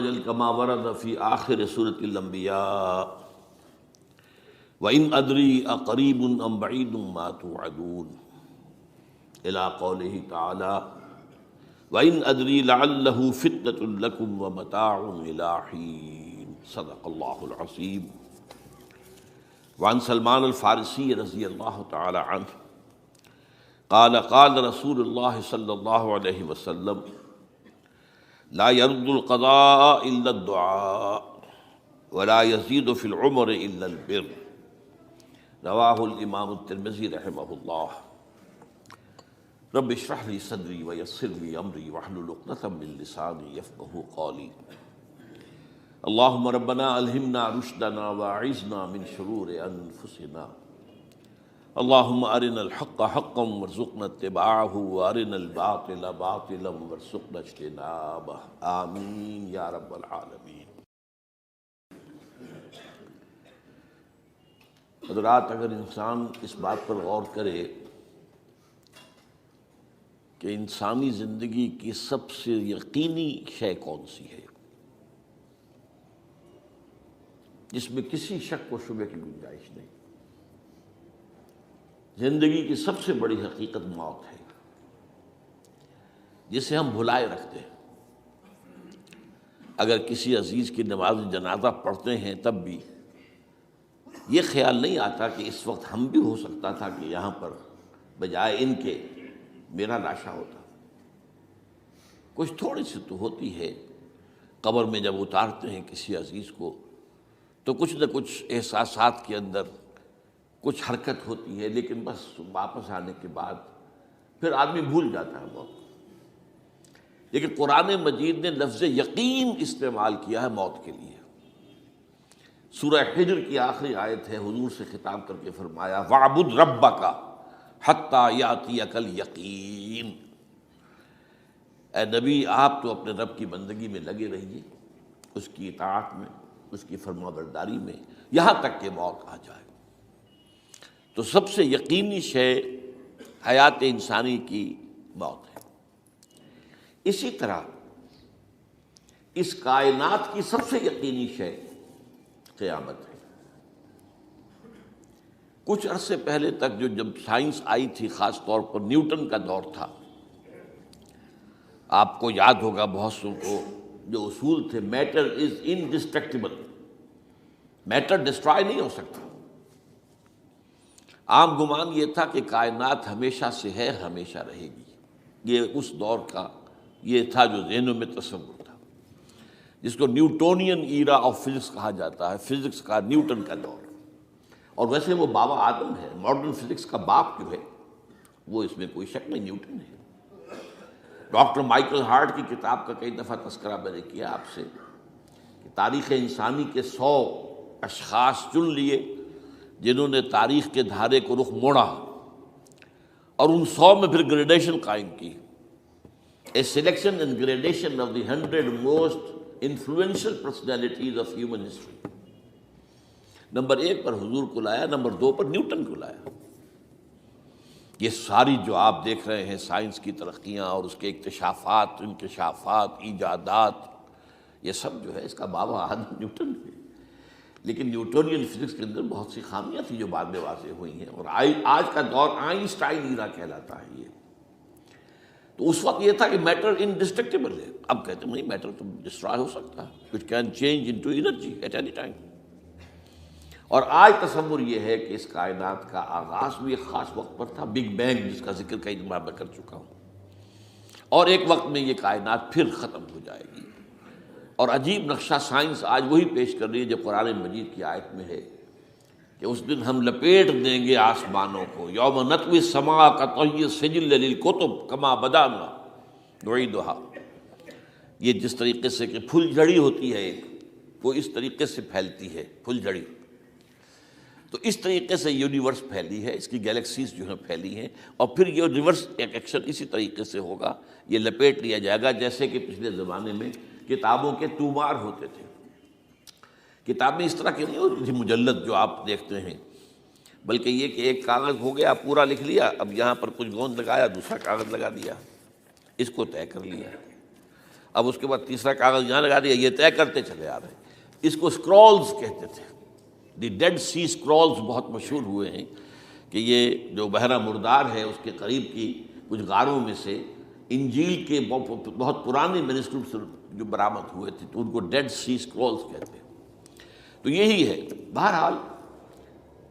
كما ورد في آخر سورة الأنبياء وإن أدري أقريب أم بعيد ما توعدون إلى قوله تعالى وإن أدري لعله فتنة لكم ومتاع إلى حين صدق الله العظيم. وعن سلمان الفارسی رضی اللہ تعالی عنہ قال قال رسول اللہ صلی اللہ علیہ وسلم لا يرد القضاء الا الدعاء ولا يزيد في العمر الا البر. رواہ الامام الترمذی رحمہ اللہ. رب اشرح لي صدری ويسر لي امری واحلل عقدۃ من لسانی یفقہوا قولی. اللہم ربنا الہمنا رشدنا واعذنا من شرور انفسنا. اللہم ارنا الحق حقا وارزقنا اتباعہ وارنا الباطل باطلا وارزقنا اجتنابہ. آمین یا رب العالمین. حضرات، اگر انسان اس بات پر غور کرے کہ انسانی زندگی کی سب سے یقینی شے کون سی ہے جس میں کسی شک و شبہ کی گنجائش نہیں، زندگی کی سب سے بڑی حقیقت موت ہے جسے ہم بھلائے رکھتے ہیں. اگر کسی عزیز کی نماز جنازہ پڑھتے ہیں تب بھی یہ خیال نہیں آتا کہ اس وقت ہم بھی ہو سکتا تھا کہ یہاں پر بجائے ان کے میرا لاشا ہوتا. کچھ تھوڑی سی تو ہوتی ہے. قبر میں جب اتارتے ہیں کسی عزیز کو تو کچھ نہ کچھ احساسات کے اندر کچھ حرکت ہوتی ہے، لیکن بس واپس آنے کے بعد پھر آدمی بھول جاتا ہے موت. لیکن قرآن مجید نے لفظ یقین استعمال کیا ہے موت کے لیے. سورہ حجر کی آخری آیت ہے، حضور سے خطاب کر کے فرمایا وَاعْبُدْ رَبَّكَ حَتَّى يَأْتِيَكَ الْيَقِينُ. اے نبی، آپ تو اپنے رب کی بندگی میں لگے رہیے، اس کی اطاعت میں، اس کی فرما برداری میں، یہاں تک کہ موت آ جائے. تو سب سے یقینی شے حیات انسانی کی موت ہے. اسی طرح اس کائنات کی سب سے یقینی شے قیامت ہے. کچھ عرصے پہلے تک جب سائنس آئی تھی، خاص طور پر نیوٹن کا دور تھا، آپ کو یاد ہوگا بہت سو کو جو اصول تھے، میٹر از انڈسٹرکٹیبل، میٹر ڈسٹرائے نہیں ہو سکتا. عام گمان یہ تھا کہ کائنات ہمیشہ سے ہے، ہمیشہ رہے گی. یہ اس دور کا یہ تھا جو ذہنوں میں تصور تھا، جس کو نیوٹونین ایرا آف فزکس کہا جاتا ہے، فزکس کا نیوٹن کا دور. اور ویسے وہ بابا آدم ہے، ماڈرن فزکس کا باپ جو ہے وہ اس میں کوئی شک نہیں، نیوٹن ہے. ڈاکٹر مائیکل ہارٹ کی کتاب کا کئی دفعہ تذکرہ میں نے کیا آپ سے کہ تاریخ انسانی کے 100 اشخاص چن لیے جنہوں نے تاریخ کے دھارے کو رخ موڑا، اور ان 100 میں پھر گریڈیشن قائم کی. A selection and gradation of the 100 most influential personalities of human history. Number 1 پر حضور کو لایا، نمبر 2 پر نیوٹن کو لایا. یہ ساری جو آپ دیکھ رہے ہیں سائنس کی ترقیاں اور اس کے اکتشافات، انکشافات، ایجادات، یہ سب جو ہے اس کا بابا آدم نیوٹن ہے. لیکن نیوٹونین فزکس کے اندر بہت سی خامیاں تھیں جو بعد میں واضح ہوئی ہیں، اور آج کا دور آئنسٹائن ایرا کہلاتا ہے. یہ تو اس وقت یہ تھا کہ میٹر انڈسٹرکٹیبل ہے. اب کہتے ہیں نہیں، میٹر تو ڈسٹرائے ہو سکتا ہے، it can change into energy at any time. اور آج تصور یہ ہے کہ اس کائنات کا آغاز بھی ایک خاص وقت پر تھا، بگ بینگ، جس کا ذکر کئی دفعہ میں کر چکا ہوں، اور ایک وقت میں یہ کائنات پھر ختم ہو جائے گی. اور عجیب نقشہ سائنس آج وہی پیش کر رہی ہے جو قرآن مجید کی آیت میں ہے کہ اس دن ہم لپیٹ دیں گے آسمانوں کو، یوم نطوی السماء کطی السجل للکتب کما بدانا نعیدھا. یہ جس طریقے سے کہ پھل جھڑی ہوتی ہے ایک، وہ اس طریقے سے پھیلتی ہے پھل جھڑی، تو اس طریقے سے یونیورس پھیلی ہے، اس کی گیلیکسیز جو ہیں پھیلی ہیں، اور پھر یہ ریورس ایکشن اسی طریقے سے ہوگا، یہ لپیٹ لیا جائے گا. جیسے کہ پچھلے زمانے میں کتابوں کے تومار ہوتے تھے. کتابیں اس طرح کی نہیں ہوتی تھی مجلد جو آپ دیکھتے ہیں، بلکہ یہ کہ ایک کاغذ ہو گیا پورا لکھ لیا، اب یہاں پر کچھ گوند لگایا، دوسرا کاغذ لگا دیا، اس کو طے کر لیا. اب اس کے بعد تیسرا کاغذ یہاں لگا دیا، یہ طے کرتے چلے آ رہے ہیں۔ اس کو اسکرولز کہتے تھے، دی ڈیڈ سی اسکرولز بہت مشہور ہوئے ہیں کہ یہ جو بحیرہ مردار ہے اس کے قریب کی کچھ غاروں میں سے انجیل کے بہت پرانے مینuscripts جو برآمد ہوئے تھے تو ان کو ڈیڈ سی اسکرولز کہتے ہیں۔ تو یہی ہے۔ بہرحال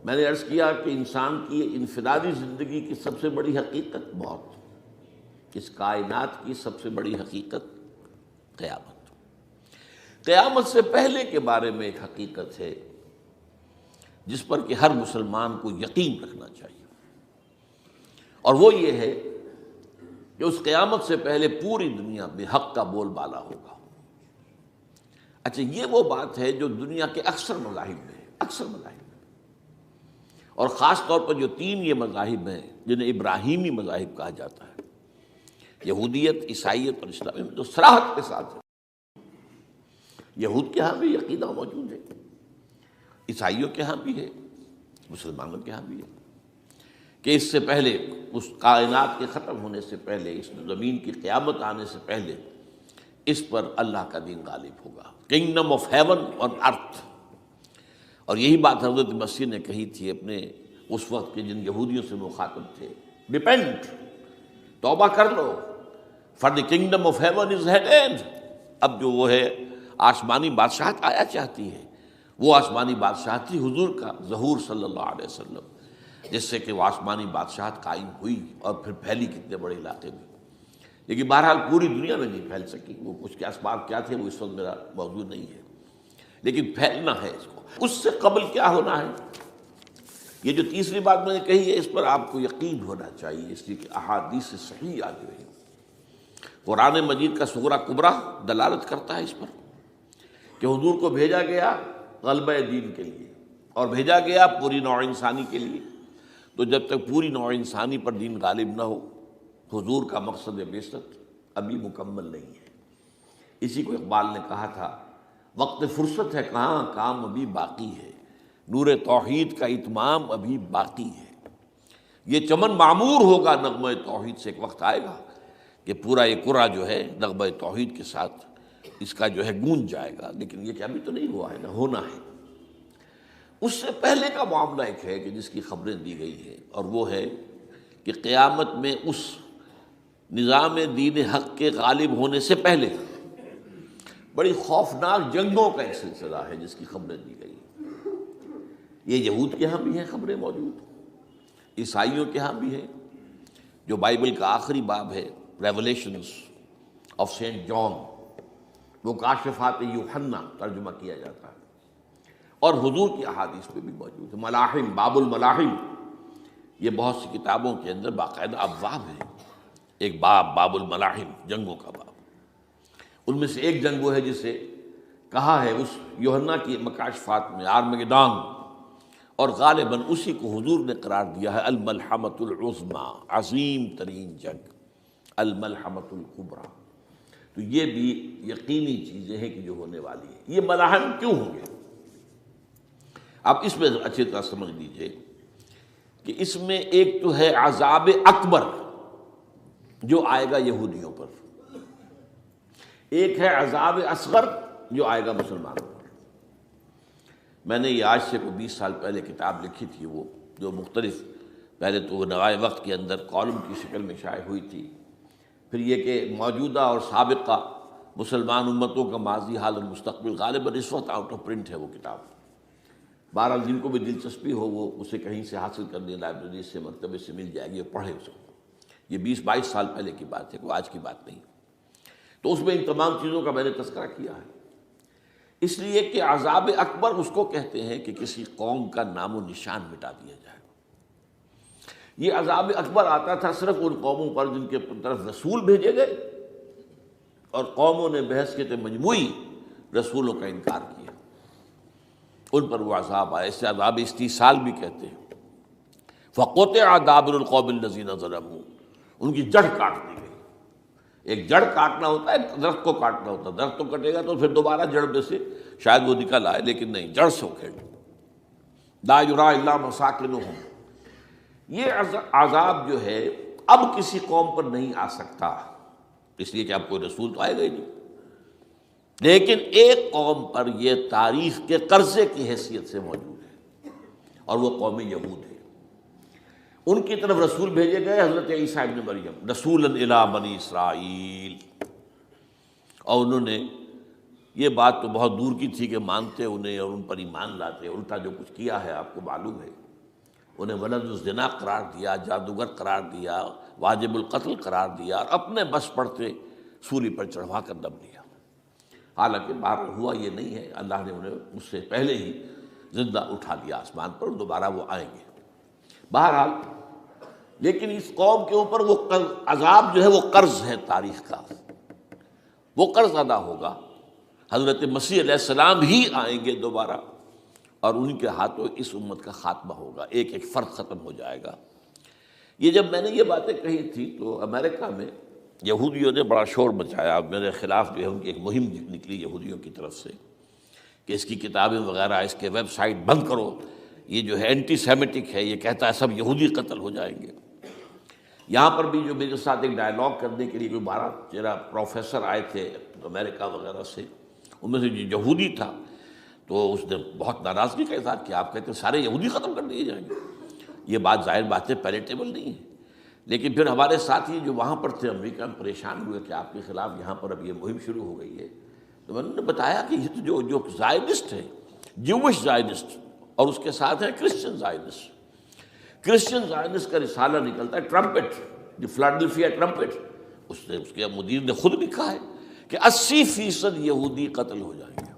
میں نے عرض کیا کہ انسان کی انفرادی زندگی کی سب سے بڑی حقیقت موت، اس کائنات کی سب سے بڑی حقیقت قیامت۔ قیامت سے پہلے کے بارے میں ایک حقیقت ہے جس پر کہ ہر مسلمان کو یقین رکھنا چاہیے، اور وہ یہ ہے کہ اس قیامت سے پہلے پوری دنیا میں حق کا بول بالا ہوگا۔ اچھا، یہ وہ بات ہے جو دنیا کے اکثر مذاہب میں ہے، اکثر مذاہب میں، اور خاص طور پر جو تین یہ مذاہب ہیں جنہیں ابراہیمی مذاہب کہا جاتا ہے، یہودیت، عیسائیت اور اسلام، میں تو صراحت کے ساتھ ہے۔ یہود کے ہاں بھی عقیدہ موجود ہے، عیسائیوں کے ہاں بھی ہے، مسلمانوں کے ہاں بھی ہے کہ اس سے پہلے، اس کائنات کے ختم ہونے سے پہلے، اس زمین کی قیامت آنے سے پہلے اس پر اللہ کا دین غالب ہوگا، کنگڈم آف ہیون اور ارتھ۔ اور یہی بات حضرت مسیح نے کہی تھی اپنے اس وقت کے جن یہودیوں سے مخاطب تھے، ریپینٹ، توبہ کر لو، for the kingdom of heaven is at hand. اب جو وہ ہے آسمانی بادشاہت آیا چاہتی ہے، وہ آسمانی بادشاہت تھی حضور کا ظہور صلی اللہ علیہ وسلم، جس سے کہ وہ آسمانی بادشاہت قائم ہوئی اور پھر پھیلی کتنے بڑے علاقے میں، لیکن بہرحال پوری دنیا میں نہیں پھیل سکی۔ وہ کچھ کے اسباب کیا تھے وہ اس وقت میرا موضوع نہیں ہے، لیکن پھیلنا ہے اس کو۔ اس سے قبل کیا ہونا ہے، یہ جو تیسری بات میں نے کہی ہے اس پر آپ کو یقین ہونا چاہیے، اس لیے کہ احادیث صحیح آ گئی ہے۔ قرآن مجید کا سورہ کبریٰ دلالت کرتا ہے اس پر کہ حضور کو بھیجا گیا غلبہ دین کے لیے، اور بھیجا گیا پوری نوع انسانی کے لیے۔ تو جب تک پوری نوع انسانی پر دین غالب نہ ہو، حضور کا مقصد بعثت ابھی مکمل نہیں ہے۔ اسی کو اقبال نے کہا تھا، وقت فرصت ہے کہاں، کام ابھی باقی ہے، نور توحید کا اتمام ابھی باقی ہے۔ یہ چمن معمور ہوگا نغمہ توحید سے، ایک وقت آئے گا کہ پورا یہ قرہ جو ہے نغمہ توحید کے ساتھ اس کا جو ہے گونج جائے گا، لیکن یہ کہ ابھی تو نہیں ہوا ہے، نہ ہونا ہے۔ اس سے پہلے کا معاملہ ایک ہے کہ جس کی خبریں دی گئی ہیں، اور وہ ہے کہ قیامت میں اس نظام دین حق کے غالب ہونے سے پہلے بڑی خوفناک جنگوں کا ایک سلسلہ ہے جس کی خبریں دی گئی ہیں۔ یہ یہود کے ہاں بھی ہیں خبریں موجود، عیسائیوں کے ہاں بھی ہیں۔ جو بائبل کا آخری باب ہے، ریولیشنز آف سینٹ جان، وہ کاشفات یوحنا ترجمہ کیا جاتا ہے، اور حضور کی احادیث میں بھی موجود ہے۔ ملاحم، باب الملاحم، یہ بہت سی کتابوں کے اندر باقاعدہ ابواب ہیں۔ ایک باب، باب الملاحم، جنگوں کا باب۔ ان میں سے ایک جنگ وہ ہے جسے کہا ہے اس یوحنا کی مکاشفات میں آرمگدان، اور غالباً اسی کو حضور نے قرار دیا ہے الملحمۃ العظمیٰ، عظیم ترین جنگ، الملحمۃ الکبریٰ۔ تو یہ بھی یقینی چیزیں ہیں کہ جو ہونے والی ہیں۔ یہ ملاحم کیوں ہوں گے؟ اب اس میں اچھی طرح سمجھ لیجئے کہ اس میں ایک تو ہے عذاب اکبر جو آئے گا یہودیوں پر، ایک ہے عذاب اصغر جو آئے گا مسلمانوں پر۔ میں نے یہ آج سے کوئی 20 سال پہلے کتاب لکھی تھی، وہ جو مختلف، پہلے تو وہ نوائے وقت کے اندر کالم کی شکل میں شائع ہوئی تھی، پھر یہ کہ موجودہ اور سابقہ مسلمان امتوں کا ماضی، حال اور مستقبل، غالباً اس وقت آؤٹ آف پرنٹ ہے وہ کتاب۔ بہرحال جن کو بھی دلچسپی ہو وہ اسے کہیں سے حاصل کر لیں، لائبریری سے، مکتبے سے مل جائے گی، اور پڑھے اس کو۔ یہ 20-22 سال پہلے کی بات ہے، کوئی آج کی بات نہیں۔ تو اس میں ان تمام چیزوں کا میں نے تذکرہ کیا ہے، اس لیے کہ عذاب اکبر اس کو کہتے ہیں کہ کسی قوم کا نام و نشان مٹا دیا جائے۔ یہ عذاب اکبر آتا تھا صرف ان قوموں پر جن کے طرف رسول بھیجے گئے اور قوموں نے بحیثیت مجموعی رسولوں کا انکار کیا، ان پر وہ عذاب آئے۔ اسے عذاب استیصال بھی کہتے ہیں۔ فَقُطِعَ دَابِرُ الْقَوْمِ الَّذِينَ ظَلَمُوا، ان کی جڑ کاٹ دی گئی۔ ایک جڑ کاٹنا ہوتا ہے، ایک درخت کو کاٹنا ہوتا ہے، درخت تو کٹے گا تو پھر دوبارہ جڑ میں سے شاید وہ نکل آئے، لیکن نہیں، جڑ سے اکھیڑ۔ لَا يُرَىٰ إِلَّا مَسَاكِنُهُمْ، یہ عذاب جو ہے اب کسی قوم پر نہیں آ سکتا، اس لیے کہ اب کوئی رسول تو آئے گا ہی نہیں۔ لیکن ایک قوم پر یہ تاریخ کے قرضے کی حیثیت سے موجود ہے، اور وہ قوم یہود ہے۔ ان کی طرف رسول بھیجے گئے حضرت عیسیٰ ابن مریم، رسولا الی بنی اسرائیل، اور انہوں نے یہ بات تو بہت دور کی تھی کہ مانتے انہیں اور ان پر ایمان لاتے، الٹا جو کچھ کیا ہے آپ کو معلوم ہے۔ انہیں ولد الزنا قرار دیا، جادوگر قرار دیا، واجب القتل قرار دیا، اور اپنے بس پڑتے سولی پر چڑھوا کر دم لیا۔ حالانکہ بات ہوا یہ نہیں ہے، اللہ نے انہیں اس سے پہلے ہی زندہ اٹھا لیا آسمان پر، دوبارہ وہ آئیں گے۔ بہرحال لیکن اس قوم کے اوپر وہ عذاب جو ہے وہ قرض ہے تاریخ کا، وہ قرض ادا ہوگا۔ حضرت مسیح علیہ السلام ہی آئیں گے دوبارہ، اور ان کے ہاتھوں اس امت کا خاتمہ ہوگا، ایک ایک فرد ختم ہو جائے گا۔ یہ جب میں نے یہ باتیں کہی تھی تو امریکہ میں یہودیوں نے بڑا شور مچایا، میرے خلاف جو ہے ان کی ایک مہم نکلی یہودیوں کی طرف سے کہ اس کی کتابیں وغیرہ، اس کے ویب سائٹ بند کرو، یہ جو ہے اینٹی سیمیٹک ہے، یہ کہتا ہے سب یہودی قتل ہو جائیں گے۔ یہاں پر بھی جو میرے ساتھ ایک ڈائلاگ کرنے کے لیے کوئی 12-13 پروفیسر آئے تھے امریکہ وغیرہ سے، ان میں سے جو یہودی تھا تو اس نے بہت ناراضگی کا اظہار کیا، آپ کہتے ہیں سارے یہودی ختم کر دیے جائیں گے، یہ بات ظاہر بات ہے پیلیٹیبل نہیں ہے۔ لیکن پھر ہمارے ساتھی جو وہاں پر تھے امریکہ میں پریشان ہوئے کہ آپ کے خلاف یہاں پر اب یہ مہم شروع ہو گئی ہے، تو میں نے بتایا کہ یہ تو جو زائنسٹ ہے، جوش زائنسٹ، اور اس کے ساتھ ہیں کرسچن زائنسٹ۔ کرسچن زائنسٹ کا رسالہ نکلتا ہے ٹرمپٹ، دی فلاڈلفیا ٹرمپٹ، اس کے مدیر نے خود لکھا ہے کہ 80% یہودی قتل ہو جائیں گے۔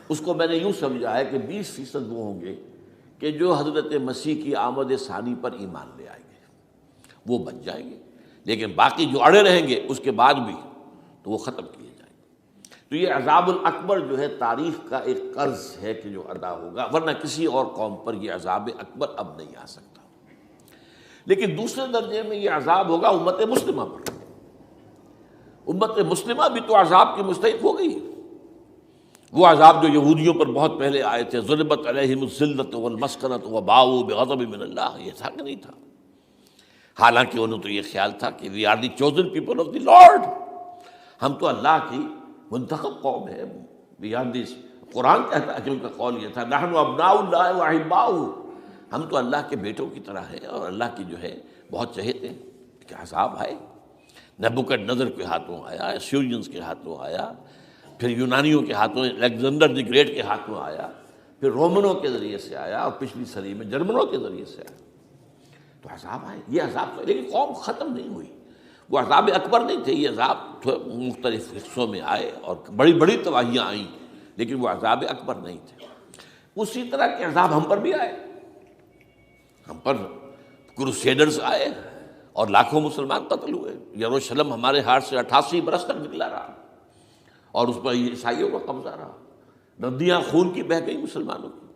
اس کو میں نے یوں سمجھا ہے کہ 20% وہ ہوں گے کہ جو حضرت مسیح کی آمد ثانی پر ایمان لے آئیں گے، وہ بچ جائیں گے، لیکن باقی جو اڑے رہیں گے اس کے بعد بھی تو وہ ختم کیے جائیں گے۔ تو یہ عذاب الاکبر جو ہے تاریخ کا ایک قرض ہے کہ جو ادا ہوگا، ورنہ کسی اور قوم پر یہ عذاب اکبر اب نہیں آ سکتا۔ لیکن دوسرے درجے میں یہ عذاب ہوگا امت مسلمہ پر۔ امت مسلمہ بھی تو عذاب کی مستحق ہو گئی۔ وہ عذاب جو یہودیوں پر بہت پہلے آئے تھے، ضربت علیہم الذلۃ والمسکنۃ وباؤوا بغضب من اللہ، یہ تھا کہ نہیں تھا؟ حالانکہ انہوں تو یہ خیال تھا کہ we are the chosen people of the lord, ہم تو اللہ کی منتخب قوم ہے، وی آر دی، قرآن کہتا ہے کہ ان کا قول یہ تھا نحن ابناء اللہ واحباؤہ، ہم تو اللہ کے بیٹوں کی طرح ہیں اور اللہ کی جو ہے بہت چہیتے ہیں۔ کہ عذاب آئے، نبوکدنضر کے ہاتھوں آیا، اسیرینز کے ہاتھوں آیا، پھر یونانیوں کے ہاتھوں، الیگزینڈر دی گریٹ کے ہاتھوں آیا، پھر رومنوں کے ذریعے سے آیا، اور پچھلی صدی میں جرمنوں کے ذریعے سے آیا۔ تو عذاب آئے، یہ عذاب تو، لیکن قوم ختم نہیں ہوئی۔ وہ عذاب اکبر نہیں تھے، یہ عذاب مختلف حصوں میں آئے اور بڑی بڑی تباہیاں آئیں، لیکن وہ عذاب اکبر نہیں تھے۔ اسی طرح کے عذاب ہم پر بھی آئے، ہم پر کروسیڈرز آئے اور لاکھوں مسلمان قتل ہوئے۔ یروشلم ہمارے ہاتھ سے 88 برس تک نکلا رہا، اور اس پر عیسائیوں کا قبضہ رہا، ندیاں خون کی بہہ گئی مسلمانوں کی،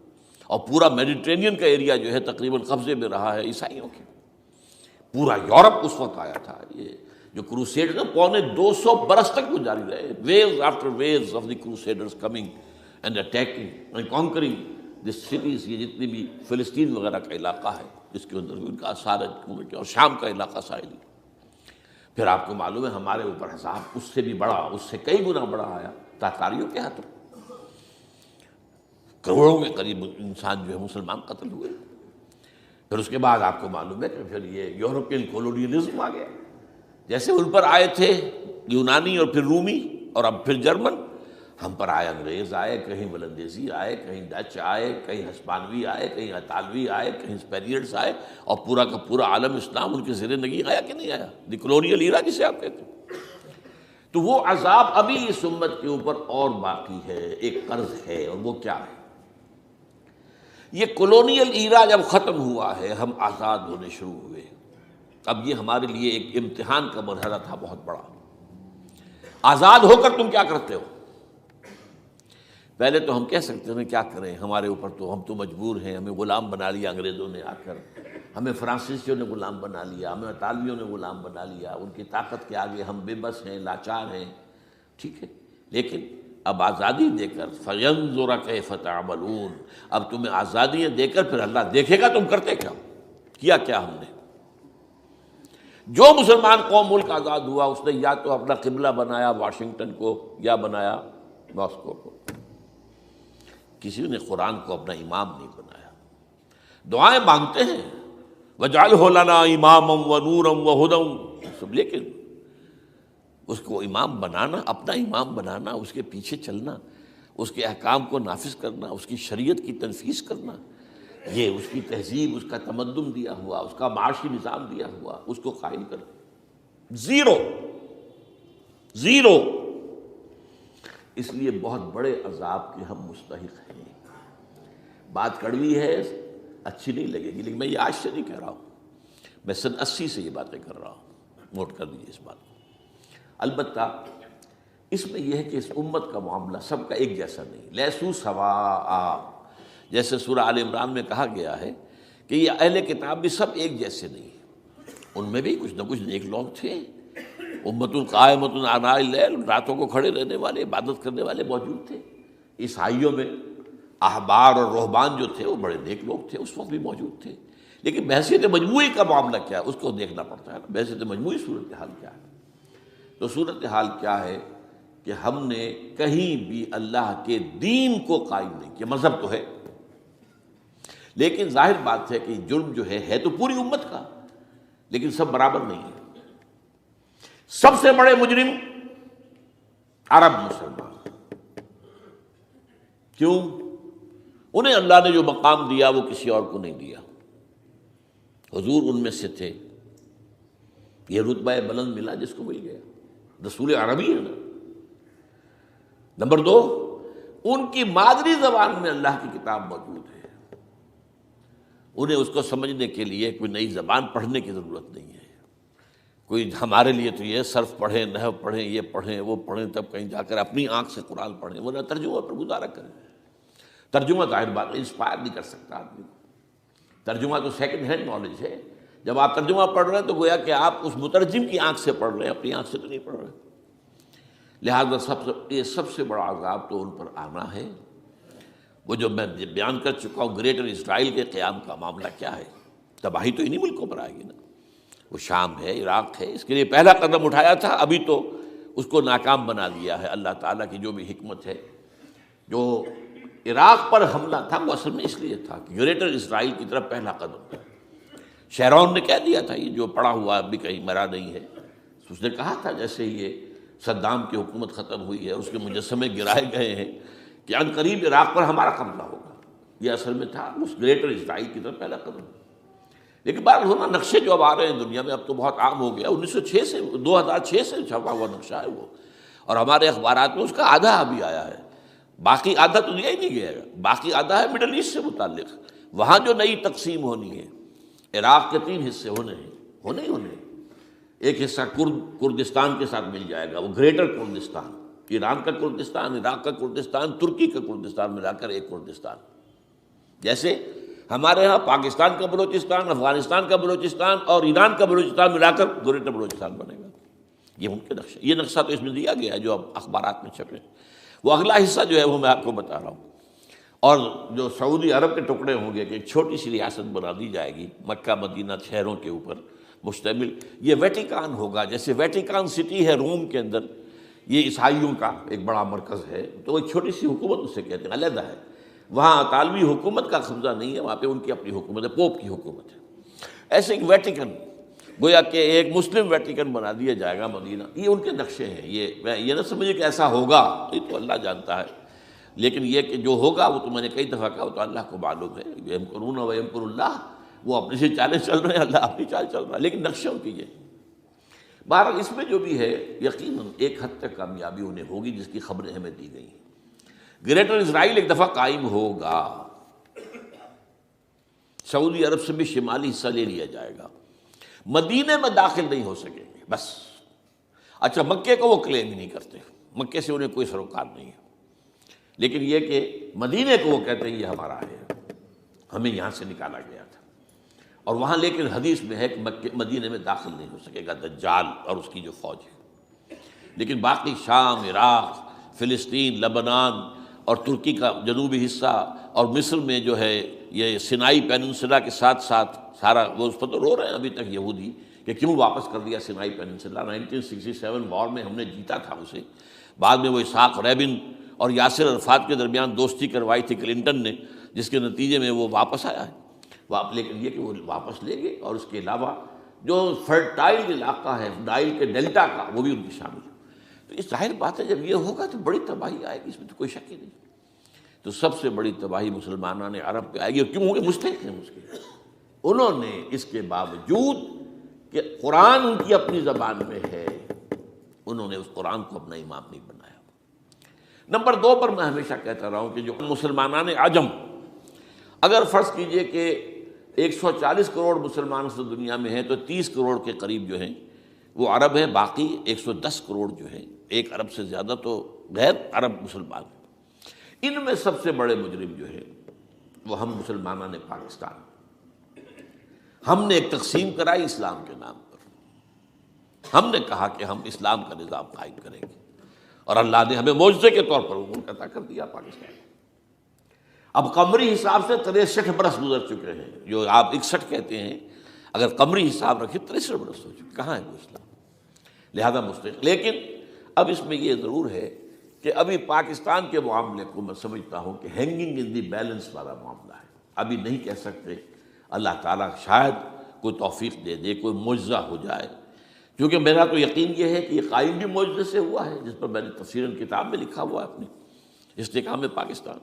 اور پورا میڈیٹرینین کا ایریا جو ہے تقریباً قبضے میں رہا ہے عیسائیوں کے۔ پورا یورپ اس وقت آیا تھا۔ یہ جو کروسیڈ نا 250 برس تک وہ جاری رہے، waves after waves of the crusaders coming and attacking and conquering this cities, یہ جتنی بھی فلسطین وغیرہ کا علاقہ ہے جس کے اندر ان کا اثار ہے، اور شام کا علاقہ ساحلی۔ پھر آپ کو معلوم ہے ہمارے اوپر عذاب اس سے بھی بڑا، اس سے کئی گنا بڑا آیا تاتاریوں کے ہاتھوں، کروڑوں کے قریب انسان جو ہے مسلمان قتل ہوئے۔ پھر اس کے بعد آپ کو معلوم ہے کہ پھر یہ یورپین کولونیلزم آ گیا، جیسے ان پر آئے تھے یونانی اور پھر رومی اور اب پھر جرمن، ہم پر آئے انگریز آئے، کہیں ولندیزی آئے، کہیں ڈچ آئے، کہیں ہسپانوی آئے، کہیں اطالوی آئے، کہیں اسپینیئرز آئے، اور پورا کا پورا عالم اسلام ان کے زیر نگین آیا کہ نہیں آیا؟ دی کلونیل ایرا جسے آپ کہتے ہیں۔ تو وہ عذاب ابھی اس امت کے اوپر اور باقی ہے، ایک قرض ہے، اور وہ کیا ہے؟ یہ کلونیل ایرا جب ختم ہوا ہے، ہم آزاد ہونے شروع ہوئے، اب یہ ہمارے لیے ایک امتحان کا مرحلہ تھا بہت بڑا۔ آزاد ہو کر تم کیا کرتے ہو؟ پہلے تو ہم کہہ سکتے ہیں کیا کریں، ہمارے اوپر تو، ہم تو مجبور ہیں، ہمیں غلام بنا لیا انگریزوں نے آ کر، ہمیں فرانسیسیوں نے غلام بنا لیا، ہمیں اطالویوں نے غلام بنا لیا، ان کی طاقت کے آگے ہم بے بس ہیں، لاچار ہیں، ٹھیک ہے۔ لیکن اب آزادی دے کر فَيَنظُرَ كَيْفَ تَعْمَلُونَ، اب تمہیں آزادیاں دے کر پھر اللہ دیکھے گا تم کرتے کیا، کیا ہم نے۔ جو مسلمان قوم ملک آزاد ہوا اس نے یا تو اپنا قبلہ بنایا واشنگٹن کو یا بنایا ماسکو کو، کسی نے قرآن کو اپنا امام نہیں بنایا۔ دعائیں مانگتے ہیں وَاجْعَلْهُ لَنَا إِمَامًا وَنُورًا وَهُدًى سب، لیکن اس کو امام بنانا، اپنا امام بنانا، اس کے پیچھے چلنا، اس کے احکام کو نافذ کرنا، اس کی شریعت کی تنفیذ کرنا، یہ اس کی تہذیب، اس کا تمدن دیا ہوا، اس کا معاشی نظام دیا ہوا، اس کو قائم کرنا، زیرو زیرو۔ اس لیے بہت بڑے عذاب کے ہم مستحق ہیں۔ بات کڑوی ہے، اچھی نہیں لگے گی، لیکن میں یہ آج سے نہیں کہہ رہا ہوں، میں سن 80 سے یہ باتیں کر رہا ہوں، نوٹ کر دیجیے اس بات کو۔ البتہ اس میں یہ ہے کہ اس امت کا معاملہ سب کا ایک جیسا نہیں، لیسو سواء، جیسے سورہ آل عمران میں کہا گیا ہے کہ یہ اہل کتاب بھی سب ایک جیسے نہیں ہیں، ان میں بھی کچھ نہ کچھ نیک لوگ تھے، امت قائمۃ آناء اللیل، راتوں کو کھڑے رہنے والے، عبادت کرنے والے موجود تھے۔ عیسائیوں میں احبار اور رہبان جو تھے وہ بڑے نیک لوگ تھے، اس وقت بھی موجود تھے، لیکن بحیثیت مجموعی کا معاملہ کیا ہے اس کو دیکھنا پڑتا ہے نا، بحیثیت مجموعی صورتحال کیا ہے۔ تو صورتحال کیا ہے کہ ہم نے کہیں بھی اللہ کے دین کو قائم نہیں کیا، مذہب تو ہے لیکن ظاہر بات ہے کہ جرم جو ہے تو پوری امت کا، لیکن سب برابر نہیں ہے۔ سب سے بڑے مجرم عرب مسلمان، کیوں؟ انہیں اللہ نے جو مقام دیا وہ کسی اور کو نہیں دیا، حضور ان میں سے تھے، یہ رتبہ بلند ملا جس کو مل گیا، رسول عربی ہے نا۔ نمبر 2، ان کی مادری زبان میں اللہ کی کتاب موجود ہے، انہیں اس کو سمجھنے کے لیے کوئی نئی زبان پڑھنے کی ضرورت نہیں ہے۔ کوئی ہمارے لیے تو یہ صرف پڑھیں، نحو پڑھیں، یہ پڑھیں، وہ پڑھیں، تب کہیں جا کر اپنی آنکھ سے قرآن پڑھیں، ورنہ ترجمہ پر گزارا کریں۔ ترجمہ ظاہر بات ہے انسپائر نہیں کر سکتا آدمی کو، ترجمہ تو سیکنڈ ہینڈ نالج ہے۔ جب آپ ترجمہ پڑھ رہے ہیں تو گویا کہ آپ اس مترجم کی آنکھ سے پڑھ رہے ہیں، اپنی آنکھ سے تو نہیں پڑھ رہے۔ لہذا یہ سب سے بڑا عذاب تو ان پر آنا ہے۔ وہ جو میں بیان کر چکا ہوں گریٹر اسرائیل کے قیام کا معاملہ کیا ہے، تباہی تو انہی ملکوں پر آئے گی نا، وہ شام ہے، عراق ہے، اس کے لیے پہلا قدم اٹھایا تھا، ابھی تو اس کو ناکام بنا دیا ہے۔ اللہ تعالیٰ کی جو بھی حکمت ہے، جو عراق پر حملہ تھا وہ اصل میں اس لیے تھا کہ گریٹر اسرائیل کی طرف پہلا قدم تھا۔ شیرون نے کہہ دیا تھا، یہ جو پڑا ہوا ابھی کہیں مرا نہیں ہے، اس نے کہا تھا جیسے یہ صدام کی حکومت ختم ہوئی ہے، اس کے مجسمے گرائے گئے ہیں کہ ان قریب عراق پر ہمارا قبضہ ہوگا، یہ اصل میں تھا اس گریٹر اسرائیل کی طرف پہلا قدم۔ لیکن بہرحال ہونا نقشے جو اب آ رہے ہیں دنیا میں، اب تو بہت عام ہو گیا، 1906 سے 2006 سے چھپا ہوا نقشہ ہے وہ، اور ہمارے اخبارات میں اس کا آدھا ابھی آیا ہے، باقی آدھا تو دیا ہی نہیں گیا ہے، باقی آدھا ہے مڈل ایسٹ سے متعلق، وہاں جو نئی تقسیم ہونی ہے۔ عراق کے 3 حصے ہونے ہیں، ایک حصہ کردستان کے ساتھ مل جائے گا، وہ گریٹر کردستان، ایران کا کردستان، عراق کا کردستان، ترکی کا کردستان ملا کر ایک کردستان، جیسے ہمارے ہاں پاکستان کا بلوچستان، افغانستان کا بلوچستان اور ایران کا بلوچستان ملا کر گریٹر بلوچستان بنے گا۔ یہ ان کے نقشہ، یہ نقشہ تو اس میں دیا گیا ہے جو اب اخبارات میں چھپے۔ وہ اگلا حصہ جو ہے وہ میں آپ کو بتا رہا ہوں، اور جو سعودی عرب کے ٹکڑے ہوں گے کہ ایک چھوٹی سی ریاست بنا دی جائے گی مکہ مدینہ شہروں کے اوپر مشتمل، یہ ویٹیکان ہوگا، جیسے ویٹیکان سٹی ہے روم کے اندر، یہ عیسائیوں کا ایک بڑا مرکز ہے، تو ایک چھوٹی سی حکومت اسے کہتے ہیں، علیحدہ ہے، وہاں اطالوی حکومت کا قبضہ نہیں ہے، وہاں پہ ان کی اپنی حکومت ہے، پوپ کی حکومت ہے۔ ایسے ایک ویٹیکن، گویا کہ ایک مسلم ویٹیکن بنا دیا جائے گا مدینہ، یہ ان کے نقشے ہیں۔ یہ نہ سمجھے کہ ایسا ہوگا، یہ تو اللہ جانتا ہے، لیکن یہ کہ جو ہوگا وہ تو میں نے کئی دفعہ کہا، وہ تو اللہ کو معلوم ہے، یمکرون و یمکر اللہ، وہ اپنی سے چالیں چل رہے ہیں، اللہ اپنی چال چل رہا ہے، لیکن نقشوں کی یہ۔ بہرحال اس میں جو بھی ہے یقیناً ایک حد تک کامیابی انہیں ہوگی جس کی خبریں ہمیں دی گئی ہیں۔ گریٹر اسرائیل ایک دفعہ قائم ہوگا، سعودی عرب سے بھی شمالی حصہ لے لیا جائے گا، مدینے میں داخل نہیں ہو سکیں گے بس۔ اچھا، مکے کو وہ کلیم ہی نہیں کرتے، مکے سے انہیں کوئی سروکار نہیں ہے، لیکن یہ کہ مدینے کو وہ کہتے ہیں یہ ہمارا ہے، ہمیں یہاں سے نکالا گیا تھا، اور وہاں لیکن حدیث میں ہے کہ مدینے میں داخل نہیں ہو سکے گا دجال اور اس کی جو فوج ہے، لیکن باقی شام، عراق، فلسطین، لبنان اور ترکی کا جنوبی حصہ اور مصر میں جو ہے یہ سینائی پیننسلا کے ساتھ ساتھ سارا، وہ اس پر تو رو رہے ہیں ابھی تک یہودی کہ کیوں واپس کر دیا سینائی پیننسلا۔ 1967 وار میں ہم نے جیتا تھا اسے، بعد میں وہ اسحاق ریبن اور یاسر عرفات کے درمیان دوستی کروائی تھی کلنٹن نے، جس کے نتیجے میں وہ واپس آیا ہے۔ لیکن یہ کہ وہ واپس لے گئے، اور اس کے علاوہ جو فرٹائل علاقہ ہے نائل کے ڈیلٹا کا، وہ بھی ان کی شامل ہے۔ تو اس ظاہر بات ہے جب یہ ہوگا تو بڑی تباہی آئے گی، اس میں تو کوئی شک ہی نہیں۔ تو سب سے بڑی تباہی مسلمانان عرب پہ آئے گی، اور کیوں؟ ہوگی مستحق ہیں اس کے۔ انہوں نے اس کے باوجود کہ قرآن ان کی اپنی زبان میں ہے، انہوں نے اس قرآن کو اپنا امام نہیں بنایا۔ نمبر 2 پر میں ہمیشہ کہتا رہا ہوں کہ جو مسلمانان عجم، اگر فرض کیجئے کہ 140 کروڑ مسلمان اس دنیا میں ہیں تو 30 کروڑ کے قریب جو ہیں وہ عرب ہیں، باقی 110 کروڑ جو ہیں، 1 ارب سے زیادہ تو غیر عرب مسلمان ہیں۔ ان میں سب سے بڑے مجرم جو ہیں وہ ہم مسلمانان پاکستان۔ ہم نے ایک تقسیم کرائی اسلام کے نام پر، ہم نے کہا کہ ہم اسلام کا نظام قائم کریں گے، اور اللہ نے ہمیں معجزے کے طور پر ملک عطا کر دیا پاکستان۔ اب قمری حساب سے 63 برس گزر چکے ہیں، جو آپ 61 کہتے ہیں، اگر قمری حساب رکھیں 63 برس ہو چکے، کہاں ہے وہ اسلام؟ لہذا مستحق۔ لیکن اب اس میں یہ ضرور ہے کہ ابھی پاکستان کے معاملے کو میں سمجھتا ہوں کہ ہینگنگ ان دی بیلنس والا معاملہ ہے، ابھی نہیں کہہ سکتے۔ اللہ تعالیٰ شاید کوئی توفیق دے دے، کوئی معجزہ ہو جائے، کیونکہ میرا تو یقین یہ ہے کہ یہ قائم بھی معجزے سے ہوا ہے، جس پر میں نے تفسیراً کتاب میں لکھا ہوا ہے اپنی استحکام پاکستان،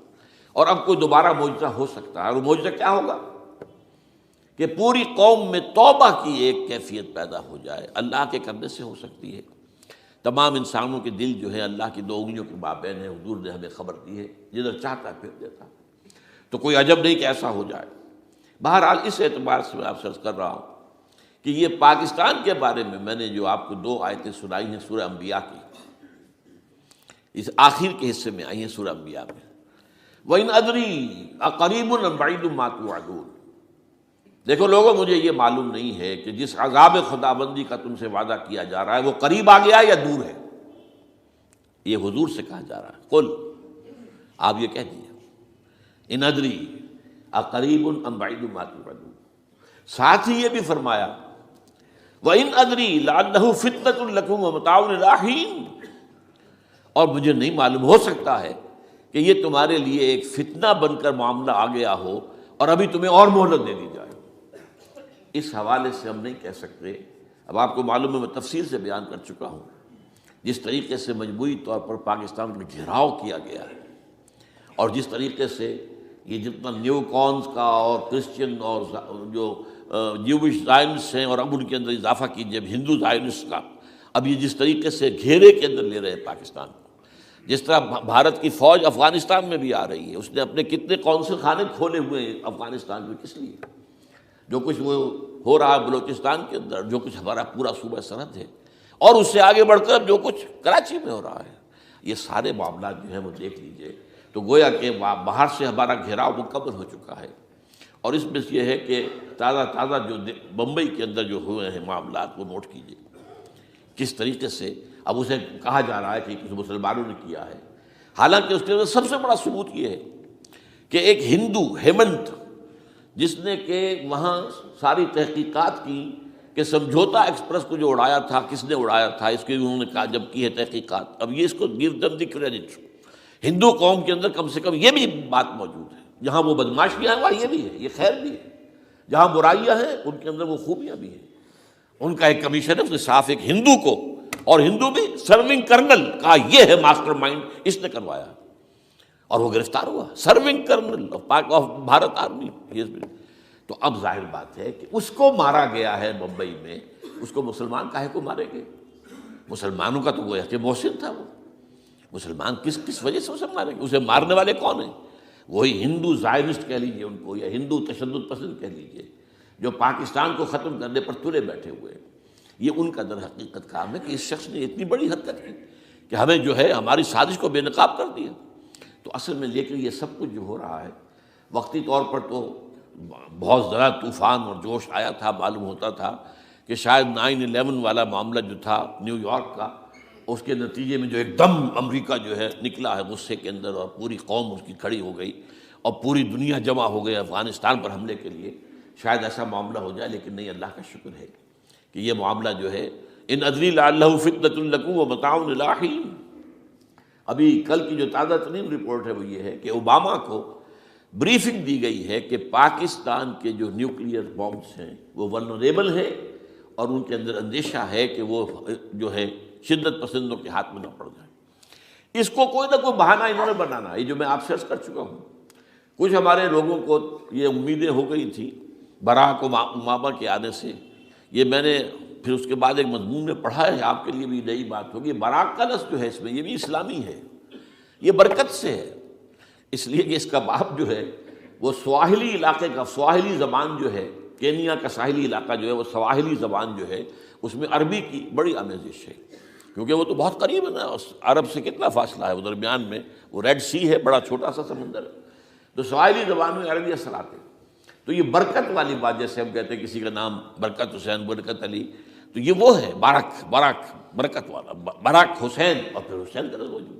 اور اب کوئی دوبارہ معجزہ ہو سکتا ہے۔ اور وہ معجزہ کیا ہوگا؟ کہ پوری قوم میں توبہ کی ایک کیفیت پیدا ہو جائے، اللہ کے کرنے سے ہو سکتی ہے۔ تمام انسانوں کے دل جو ہے اللہ کی 2 انگلیوں کے مابین ہے، حضور نے ہمیں خبر دی ہے، جدھر چاہتا ہے پھر دیتا ہے، تو کوئی عجب نہیں کہ ایسا ہو جائے۔ بہرحال اس اعتبار سے میں آپ سے عرض کر رہا ہوں کہ یہ پاکستان کے بارے میں نے جو آپ کو 2 آیتیں سنائی ہیں سورہ انبیاء کی، اس آخر کے حصے میں آئی ہیں سورہ انبیاء میں، وَإِنْ أَدْرِي أَقَرِيبٌ أَمْ بَعِيدٌ مَا تُوعَدُونَ۔ دیکھو لوگوں، مجھے یہ معلوم نہیں ہے کہ جس عذاب خداوندی کا تم سے وعدہ کیا جا رہا ہے وہ قریب آ گیا یا دور ہے۔ یہ حضور سے کہا جا رہا ہے، قل، آپ یہ کہہ دیجیے، ان ادری اقریب ام بعید ما توعدون۔ ساتھ ہی یہ بھی فرمایا وَإِنْ أَدْرِي لَعَلَّهُ فِتْنَةٌ لَكُمْ وَمَتَاعٌ إِلَىٰ حِينٍ، اور مجھے نہیں معلوم، ہو سکتا ہے کہ یہ تمہارے لیے ایک فتنہ بن کر معاملہ آ گیا ہو اور ابھی تمہیں اور مہلت دے دی جائے۔ اس حوالے سے ہم نہیں کہہ سکتے، اب آپ کو معلوم ہے میں تفصیل سے بیان کر چکا ہوں جس طریقے سے مجموعی طور پر پاکستان کا گھیراؤ کیا گیا ہے، اور جس طریقے سے یہ جتنا نیو کونز کا اور کرسچن اور جو جیوش زائنسٹ ہیں، اور اب ان کے اندر اضافہ کیجیے ہندو زائنسٹ کا، اب یہ جس طریقے سے گھیرے کے اندر لے رہے ہیں پاکستان کو، جس طرح بھارت کی فوج افغانستان میں بھی آ رہی ہے، اس نے اپنے کتنے قونصل خانے کھولے ہوئے ہیں افغانستان میں، کس لیے؟ جو کچھ وہ ہو رہا ہے بلوچستان کے اندر، جو کچھ ہمارا پورا صوبہ سرحد ہے، اور اس سے آگے بڑھ کر جو کچھ کراچی میں ہو رہا ہے، یہ سارے معاملات جو ہیں وہ دیکھ لیجئے تو گویا کہ باہر سے ہمارا گھیراؤ مکمل ہو چکا ہے۔ اور اس میں یہ ہے کہ تازہ جو بمبئی کے اندر جو ہوئے ہیں معاملات وہ نوٹ کیجئے، کس طریقے سے اب اسے کہا جا رہا ہے کہ کچھ مسلمانوں نے کیا ہے، حالانکہ اس کے اندر سب سے بڑا ثبوت یہ ہے کہ ایک ہندو ہیمنت، جس نے کہ وہاں ساری تحقیقات کی کہ سمجھوتا ایکسپریس کو جو اڑایا تھا کس نے اڑایا تھا، اس کی انہوں نے کہا جب کی ہے تحقیقات، اب یہ اس کو گیو دم دی کریڈٹ۔ ہندو قوم کے اندر کم سے کم یہ بھی بات موجود ہے، جہاں وہ بدماشیاں ہیں وہاں یہ بھی ہے، یہ خیر بھی ہے، جہاں برائیاں ہیں ان کے اندر وہ خوبیاں بھی ہیں۔ ان کا ایک کمیشن ہے، اس نے صاف ایک ہندو کو، اور ہندو بھی سرونگ کرنل کہا یہ ہے ماسٹر مائنڈ، اس نے کروایا، اور وہ گرفتار ہوا، serving kernel of Bharat army. تو اب ظاہر بات ہے کہ اس کو مارا گیا ہے بمبئی میں، اس کو مسلمان کاہے کو مارے گے؟ مسلمانوں کا تو وہ کہ محسن تھا، وہ مسلمان کس وجہ سے اسے مارے گے؟ اسے مارنے والے کون ہیں؟ وہی ہندو زائنسٹ کہہ لیجئے ان کو، یا ہندو تشدد پسند کہہ لیجئے، جو پاکستان کو ختم کرنے پر تلے بیٹھے ہوئے ہیں۔ یہ ان کا در حقیقت کام ہے کہ اس شخص نے اتنی بڑی حرکت کی کہ ہمیں جو ہے ہماری سازش کو بے نقاب کر دیا۔ تو اصل میں لیکن یہ سب کچھ جو ہو رہا ہے وقتی طور پر تو بہت زیادہ طوفان اور جوش آیا تھا، معلوم ہوتا تھا کہ شاید 9/11 والا معاملہ جو تھا نیو یارک کا، اس کے نتیجے میں جو ایک دم امریکہ جو ہے نکلا ہے غصے کے اندر، اور پوری قوم اس کی کھڑی ہو گئی اور پوری دنیا جمع ہو گئی افغانستان پر حملے کے لیے، شاید ایسا معاملہ ہو جائے، لیکن نہیں، اللہ کا شکر ہے کہ یہ معاملہ جو ہے ان ادری لعلہ فتنۃ لکم ومتاع الی حین۔ ابھی کل کی جو تازہ ترین رپورٹ ہے وہ یہ ہے کہ اوباما کو بریفنگ دی گئی ہے کہ پاکستان کے جو نیوکلیئر بامبس ہیں وہ ولنریبل ہیں اور ان کے اندر اندیشہ ہے کہ وہ جو ہے شدت پسندوں کے ہاتھ میں نہ پڑ جائیں۔ اس کو کوئی نہ کوئی بہانہ انہوں نے بنانا ہے، یہ جو میں آپ سے عرض کر چکا ہوں۔ کچھ ہمارے لوگوں کو یہ امیدیں ہو گئی تھی براک اوباما کے آنے سے، یہ میں نے پھر اس کے بعد ایک مضمون میں پڑھا ہے، آپ کے لیے بھی نئی بات ہوگی۔ براک کا لفظ جو ہے اس میں یہ بھی اسلامی ہے، یہ برکت سے ہے، اس لیے کہ اس کا باپ جو ہے وہ سواحلی علاقے کا، سواحلی زبان جو ہے، کینیا کا ساحلی علاقہ جو ہے وہ سواحلی زبان جو ہے اس میں عربی کی بڑی آمیزش ہے، کیونکہ وہ تو بہت قریب ہے نا، عرب سے کتنا فاصلہ ہے، وہ درمیان میں وہ ریڈ سی ہے، بڑا چھوٹا سا سمندر ہے، تو سواحلی زبان میں عربی اثرات ہیں۔ تو یہ برکت والی بات، جیسے ہم کہتے ہیں کسی کا نام برکت حسین، برکت علی، تو یہ وہ ہے باراک برکت والا، باراک حسین، اور پھر حسین کا موجود۔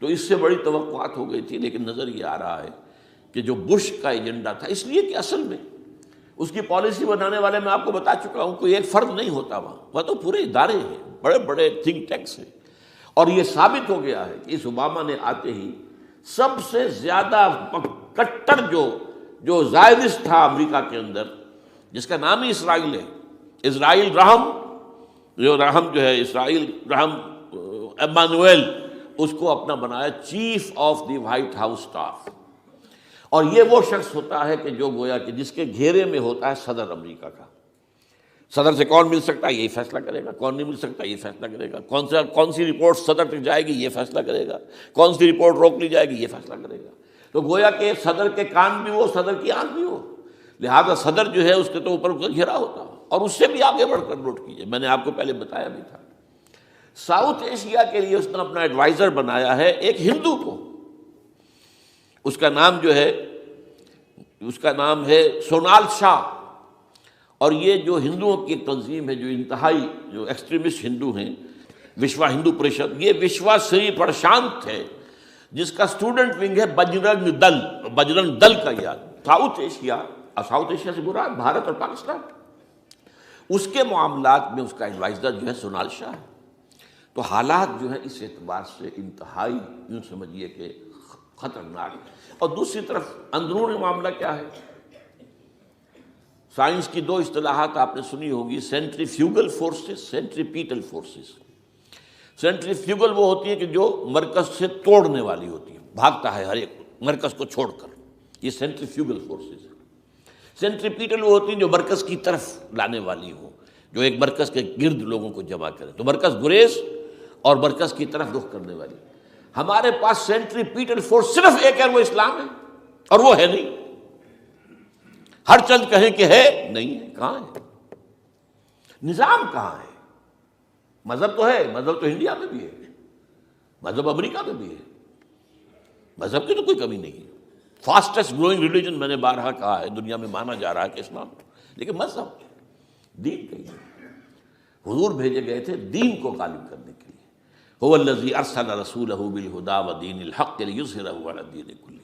تو اس سے بڑی توقعات ہو گئی تھی، لیکن نظر یہ آ رہا ہے کہ جو بش کا ایجنڈا تھا، اس لیے کہ اصل میں اس کی پالیسی بنانے والے میں آپ کو بتا چکا ہوں، کوئی ایک فرد نہیں ہوتا وہاں تو پورے ادارے ہیں، بڑے بڑے تھنک ٹینکس ہیں، اور یہ ثابت ہو گیا ہے کہ اس اوباما نے آتے ہی سب سے زیادہ کٹر جو زائدست تھا امریکہ کے اندر، جس کا نام ہی اسرائیل ہے، اسرائیل رحم، جو ہے اسرائیل رحم ایمانویل، اس کو اپنا بنایا chief of the white house staff. اور یہ وہ شخص ہوتا ہے کہ جو گویا کہ جس کے گھیرے میں ہوتا ہے صدر امریکہ کا۔ صدر سے کون مل سکتا ہے، یہی فیصلہ کرے گا، کون نہیں مل سکتا یہ فیصلہ کرے گا، کون سی رپورٹ صدر تک جائے گی یہ فیصلہ کرے گا، کون سی رپورٹ روک لی جائے گی یہ فیصلہ کرے گا۔ تو گویا کہ صدر کے کان بھی ہو، صدر کی آنکھ بھی ہو، لہذا صدر جو ہے اس کے تو اوپر گھیرا ہوتا ہو۔ اور اس سے بھی آگے بڑھ کر نوٹ کیجیے، میں نے آپ کو پہلے بتایا بھی تھا، ساؤتھ ایشیا کے لیے اس نے اپنا ایڈوائزر بنایا ہے ایک ہندو کو، اس کا نام ہے سونال شاہ۔ اور یہ جو ہندوؤں کی تنظیم ہے، جو انتہائی جو ایکسٹریمسٹ ہندو ہیں، وشوا ہندو پریشد، یہ وشوا سری پرشانت ہے، جس کا اسٹوڈنٹ ونگ ہے بجرنگ دل کا یاد۔ ساؤتھ ایشیا سے مراد بھارت اور پاکستان، اس کے معاملات میں اس کا ایڈوائزر جو ہے سونال شاہ ہے۔ تو حالات جو ہے اس اعتبار سے انتہائی یوں سمجھیے کہ خطرناک۔ اور دوسری طرف اندرون معاملہ کیا ہے؟ سائنس کی دو اصطلاحات آپ نے سنی ہوگی، centrifugal forces, centripetal forces. Centrifugal وہ ہوتی ہے کہ جو مرکز سے توڑنے والی ہوتی ہے، بھاگتا ہے ہر ایک مرکز کو چھوڑ کر، یہ سینٹریفیوگل فورسز۔ سینٹریپیٹل وہ ہوتی ہیں جو مرکز کی طرف لانے والی ہوں، جو ایک مرکز کے گرد لوگوں کو جمع کرے، تو مرکز گریز اور مرکز کی طرف رخ کرنے والی۔ ہمارے پاس سینٹریپیٹل فورس صرف ایک ہے، وہ اسلام ہے، اور وہ ہے نہیں۔ ہر چند کہیں کہ ہے، نہیں ہے، کہاں ہے؟ نظام کہاں ہے؟ مذہب تو ہے، مذہب تو انڈیا میں بھی ہے، مذہب امریکہ میں بھی ہے، مذہب کی تو کوئی کمی نہیں ہے۔ فاسٹسٹ گروئنگ ریلیجن میں نے بارہا کہا ہے، دنیا میں مانا جا رہا ہے کہ اسلام، لیکن مذہب دین کہیں نہیں۔ حضور بھیجے گئے تھے دین کو غالب کرنے کے لیے۔ هو الذی ارسل رسولہ بالہدی ودین الحق لیظہرہ علی الدین کلہ۔